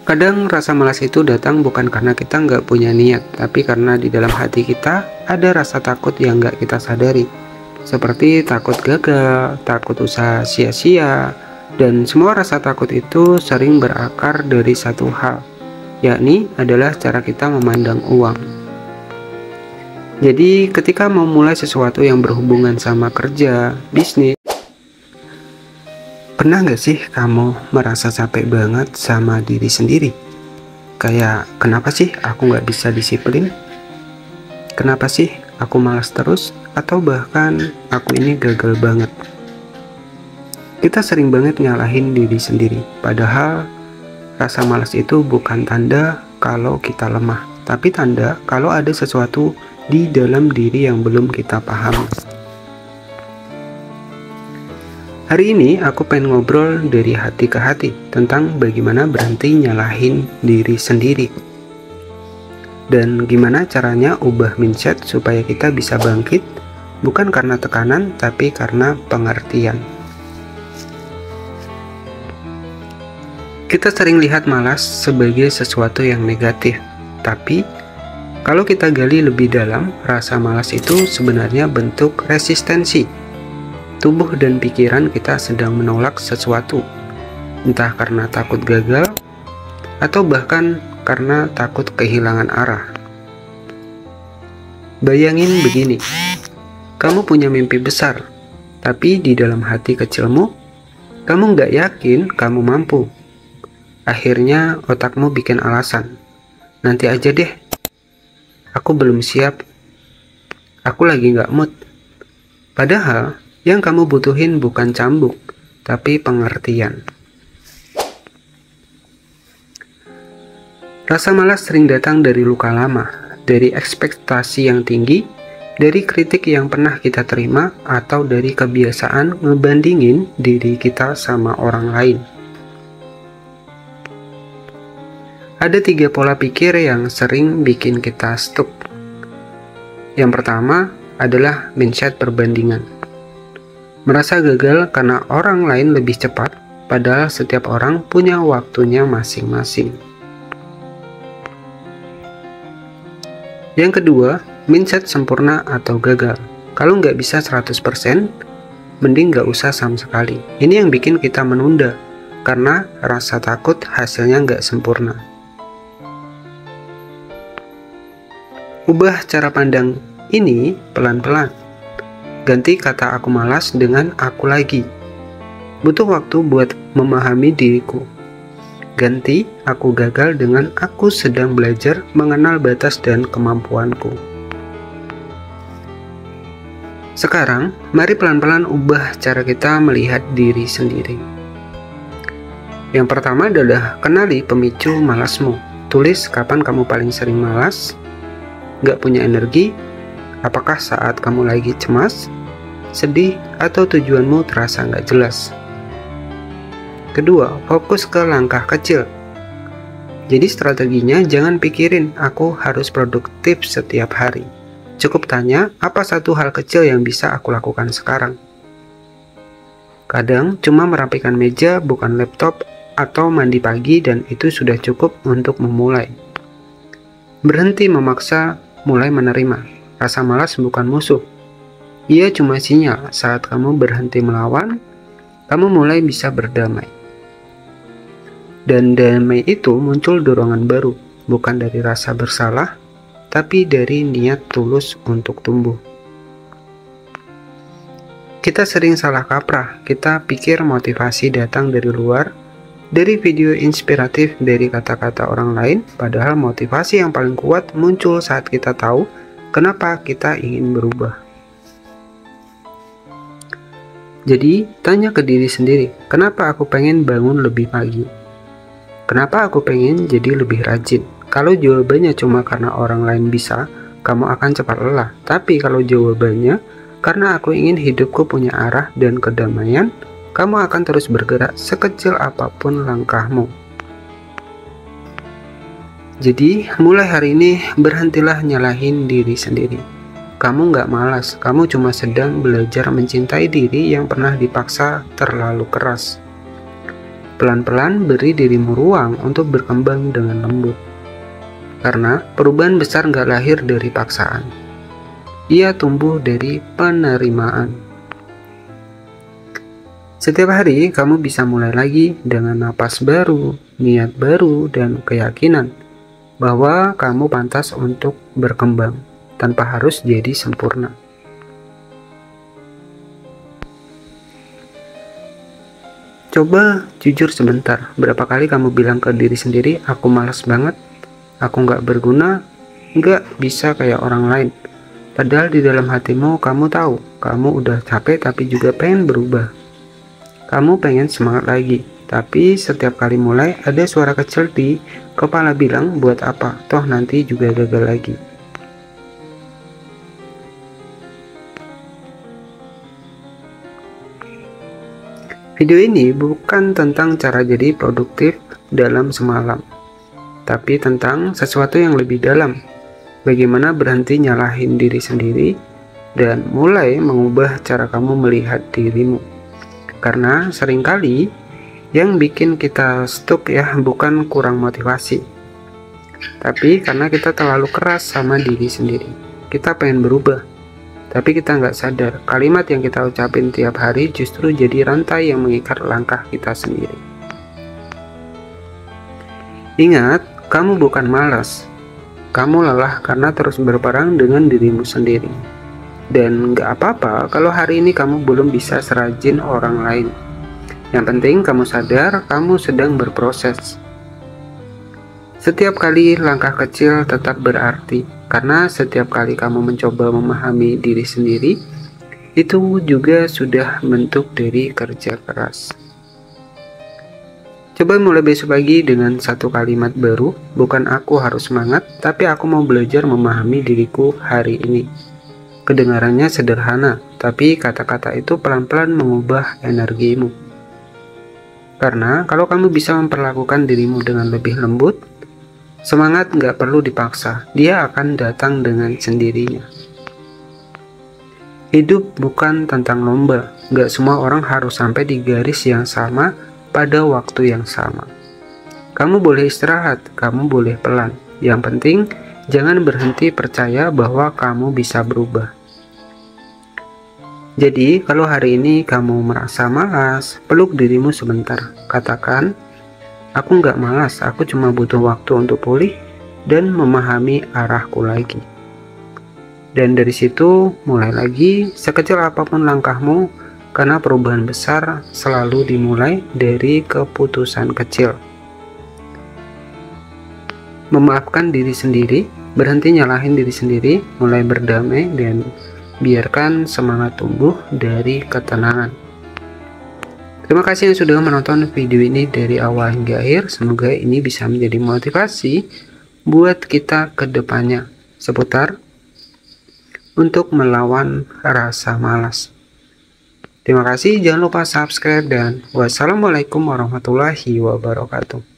Kadang rasa malas itu datang bukan karena kita nggak punya niat, tapi karena di dalam hati kita ada rasa takut yang nggak kita sadari. Seperti takut gagal, takut usaha sia-sia, dan semua rasa takut itu sering berakar dari satu hal, yakni adalah cara kita memandang uang. Jadi ketika mau mulai sesuatu yang berhubungan sama kerja, bisnis, pernah nggak sih kamu merasa capek banget sama diri sendiri? Kayak, kenapa sih aku nggak bisa disiplin? Kenapa sih aku malas terus? Atau bahkan, aku ini gagal banget. Kita sering banget nyalahin diri sendiri, padahal rasa malas itu bukan tanda kalau kita lemah, tapi tanda kalau ada sesuatu di dalam diri yang belum kita pahami. Hari ini aku pengen ngobrol dari hati ke hati tentang bagaimana berhenti nyalahin diri sendiri. Dan gimana caranya ubah mindset supaya kita bisa bangkit, bukan karena tekanan, tapi karena pengertian. Kita sering lihat malas sebagai sesuatu yang negatif, tapi kalau kita gali lebih dalam, rasa malas itu sebenarnya bentuk resistensi. Tubuh dan pikiran kita sedang menolak sesuatu, entah karena takut gagal, atau bahkan karena takut kehilangan arah. Bayangin begini, kamu punya mimpi besar, tapi di dalam hati kecilmu, kamu nggak yakin kamu mampu. Akhirnya otakmu bikin alasan, nanti aja deh, aku belum siap, aku lagi nggak mood. Padahal yang kamu butuhin bukan cambuk, tapi pengertian. Rasa malas sering datang dari luka lama, dari ekspektasi yang tinggi, dari kritik yang pernah kita terima, atau dari kebiasaan ngebandingin diri kita sama orang lain. Ada 3 pola pikir yang sering bikin kita stuck. Yang pertama adalah mindset perbandingan. Merasa gagal karena orang lain lebih cepat, padahal setiap orang punya waktunya masing-masing. Yang kedua, mindset sempurna atau gagal. Kalau nggak bisa 100%, mending nggak usah sama sekali. Ini yang bikin kita menunda, karena rasa takut hasilnya nggak sempurna. Ubah cara pandang ini pelan-pelan. Ganti kata aku malas dengan aku lagi. Butuh waktu buat memahami diriku. Ganti aku gagal dengan aku sedang belajar mengenal batas dan kemampuanku. Sekarang, mari pelan-pelan ubah cara kita melihat diri sendiri. Yang pertama adalah kenali pemicu malasmu. Tulis kapan kamu paling sering malas, gak punya energi, apakah saat kamu lagi cemas, sedih, atau tujuanmu terasa gak jelas. Kedua, fokus ke langkah kecil. Jadi strateginya jangan pikirin aku harus produktif setiap hari. Cukup tanya apa satu hal kecil yang bisa aku lakukan sekarang. Kadang cuma merapikan meja bukan laptop atau mandi pagi dan itu sudah cukup untuk memulai. Berhenti memaksa, mulai menerima. Rasa malas bukan musuh. Ia cuma sinyal saat kamu berhenti melawan, kamu mulai bisa berdamai. Dan damai itu muncul dorongan baru, bukan dari rasa bersalah, tapi dari niat tulus untuk tumbuh. Kita sering salah kaprah, kita pikir motivasi datang dari luar, dari video inspiratif, dari kata-kata orang lain, padahal motivasi yang paling kuat muncul saat kita tahu kenapa kita ingin berubah. Jadi, tanya ke diri sendiri, kenapa aku pengen bangun lebih pagi? Kenapa aku pengen jadi lebih rajin? Kalau jawabannya cuma karena orang lain bisa, kamu akan cepat lelah. Tapi kalau jawabannya karena aku ingin hidupku punya arah dan kedamaian, kamu akan terus bergerak sekecil apapun langkahmu. Jadi, mulai hari ini berhentilah nyalahin diri sendiri. Kamu nggak malas, kamu cuma sedang belajar mencintai diri yang pernah dipaksa terlalu keras. Pelan-pelan beri dirimu ruang untuk berkembang dengan lembut. Karena perubahan besar nggak lahir dari paksaan. Ia tumbuh dari penerimaan. Setiap hari kamu bisa mulai lagi dengan napas baru, niat baru, dan keyakinan bahwa kamu pantas untuk berkembang tanpa harus jadi sempurna. Coba jujur sebentar, berapa kali kamu bilang ke diri sendiri, aku malas banget, aku nggak berguna, nggak bisa kayak orang lain. Padahal di dalam hatimu kamu tahu, kamu udah capek tapi juga pengen berubah. Kamu pengen semangat lagi, tapi setiap kali mulai ada suara kecil di kepala bilang buat apa, toh nanti juga gagal lagi. Video ini bukan tentang cara jadi produktif dalam semalam, tapi tentang sesuatu yang lebih dalam. Bagaimana berhenti nyalahin diri sendiri dan mulai mengubah cara kamu melihat dirimu. Karena seringkali yang bikin kita stuck ya bukan kurang motivasi, tapi karena kita terlalu keras sama diri sendiri. Kita pengen berubah, tapi kita nggak sadar kalimat yang kita ucapin tiap hari justru jadi rantai yang mengikat langkah kita sendiri. Ingat, kamu bukan malas. Kamu lelah karena terus berperang dengan dirimu sendiri. Dan nggak apa-apa kalau hari ini kamu belum bisa serajin orang lain. Yang penting kamu sadar kamu sedang berproses. Setiap kali langkah kecil tetap berarti, karena setiap kali kamu mencoba memahami diri sendiri, itu juga sudah bentuk dari kerja keras. Coba mulai besok pagi dengan satu kalimat baru, bukan aku harus semangat, tapi aku mau belajar memahami diriku hari ini. Kedengarannya sederhana, tapi kata-kata itu pelan-pelan mengubah energimu. Karena kalau kamu bisa memperlakukan dirimu dengan lebih lembut, semangat nggak perlu dipaksa, dia akan datang dengan sendirinya. Hidup bukan tentang lomba, nggak semua orang harus sampai di garis yang sama pada waktu yang sama. Kamu boleh istirahat, kamu boleh pelan. Yang penting, jangan berhenti percaya bahwa kamu bisa berubah. Jadi, kalau hari ini kamu merasa malas, peluk dirimu sebentar. Katakan, aku nggak malas, aku cuma butuh waktu untuk pulih dan memahami arahku lagi. Dan dari situ, mulai lagi, sekecil apapun langkahmu, karena perubahan besar selalu dimulai dari keputusan kecil. Memaafkan diri sendiri, berhenti nyalahin diri sendiri, mulai berdamai, dan biarkan semangat tumbuh dari ketenangan. Terima kasih yang sudah menonton video ini dari awal hingga akhir. Semoga ini bisa menjadi motivasi buat kita ke depannya seputar untuk melawan rasa malas. Terima kasih, jangan lupa subscribe, dan wassalamualaikum warahmatullahi wabarakatuh.